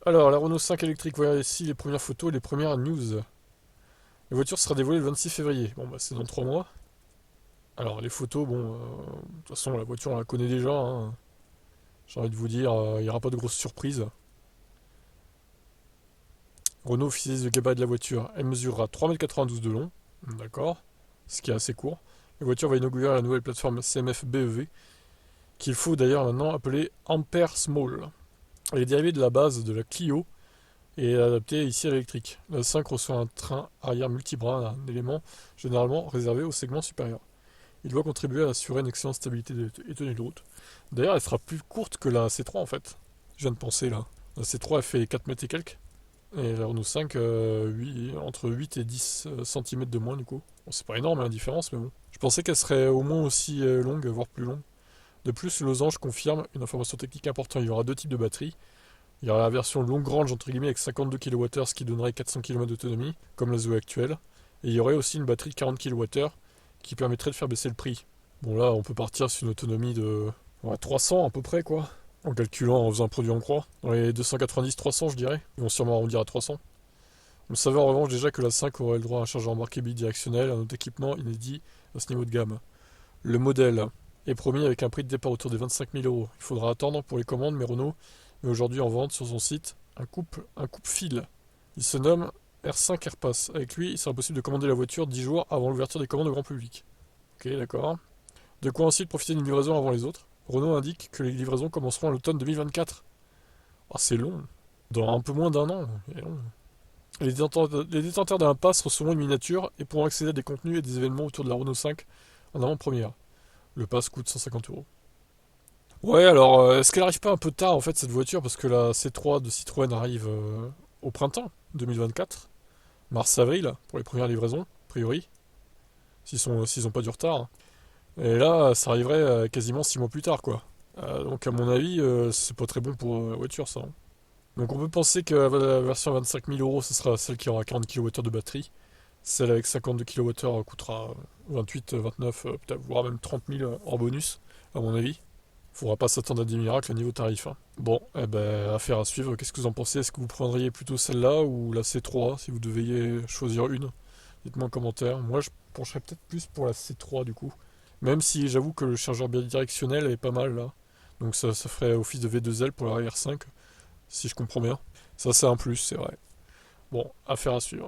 Alors, la Renault 5 électrique, voilà ici les premières photos et les premières news. La voiture sera dévoilée le 26 février. Bon, bah c'est dans 3 mois. Alors, les photos, bon, de toute façon, la voiture, on la connaît déjà, hein. J'ai envie de vous dire, il n'y aura pas de grosses surprises. Renault officialise le gabarit de la voiture. Elle mesurera 3,92 m de long. D'accord. Ce qui est assez court. La voiture va inaugurer la nouvelle plateforme CMF BEV, qu'il faut d'ailleurs maintenant appeler Ampere Small. Elle est dérivée de la base de la Clio et est adaptée ici à l'électrique. La 5 reçoit un train arrière multibras, un élément généralement réservé au segment supérieur. Il doit contribuer à assurer une excellente stabilité et tenue de route. D'ailleurs, elle sera plus courte que la C3 en fait. Je viens de penser là. La C3 elle fait 4 mètres et quelques. Et la Renault 5, entre 8 et 10 cm de moins du coup. Bon, c'est pas énorme la différence, mais bon. Je pensais qu'elle serait au moins aussi longue, voire plus longue. De plus, le losange confirme une information technique importante. Il y aura deux types de batteries. Il y aura la version long range entre guillemets avec 52 kWh, ce qui donnerait 400 km d'autonomie, comme la Zoé actuelle. Et il y aurait aussi une batterie de 40 kWh qui permettrait de faire baisser le prix. Bon là, on peut partir sur une autonomie de 300 à peu près quoi. En calculant, en faisant un produit en croix. Dans les 290-300 je dirais. Ils vont sûrement arrondir à 300. On savait en revanche déjà que la 5 aurait le droit à un chargeur embarqué bidirectionnel, un autre équipement inédit à ce niveau de gamme. Le modèle est promis avec un prix de départ autour des 25 000 euros. Il faudra attendre pour les commandes, mais Renault met aujourd'hui en vente sur son site un coupe-fil. Il se nomme R5 AirPass. Avec lui, il sera possible de commander la voiture 10 jours avant l'ouverture des commandes au grand public. Ok, d'accord. De quoi ensuite profiter d'une livraison avant les autres. Renault indique que les livraisons commenceront à l'automne 2024. Ah, c'est long. Dans un peu moins d'un an. C'est long. Les détenteurs d'un pass recevront une miniature et pourront accéder à des contenus et des événements autour de la Renault 5 en avant-première. Le pass coûte 150 euros. Ouais, alors, est-ce qu'elle arrive pas un peu tard en fait cette voiture parce que la C3 de Citroën arrive au printemps 2024, mars-avril pour les premières livraisons, a priori, s'ils ont pas du retard. Et là, ça arriverait quasiment 6 mois plus tard quoi. Donc à mon avis, c'est pas très bon pour la voiture ça, hein. Donc on peut penser que la version à 25 000 euros, ce sera celle qui aura 40 kWh de batterie. Celle avec 52 kWh coûtera 28, 29, peut-être voire même 30 000 hors bonus, à mon avis. Faudra pas s'attendre à des miracles à niveau tarif, hein. Bon, eh ben, affaire à suivre. Qu'est-ce que vous en pensez? Est-ce que vous prendriez plutôt celle-là ou la C3 si vous deviez choisir une? Dites-moi en commentaire. Moi, je pencherais peut-être plus pour la C3 du coup. Même si j'avoue que le chargeur bidirectionnel est pas mal là. Donc ça ferait office de V2L pour la R5, si je comprends bien. Ça, c'est un plus, c'est vrai. Bon, affaire à suivre.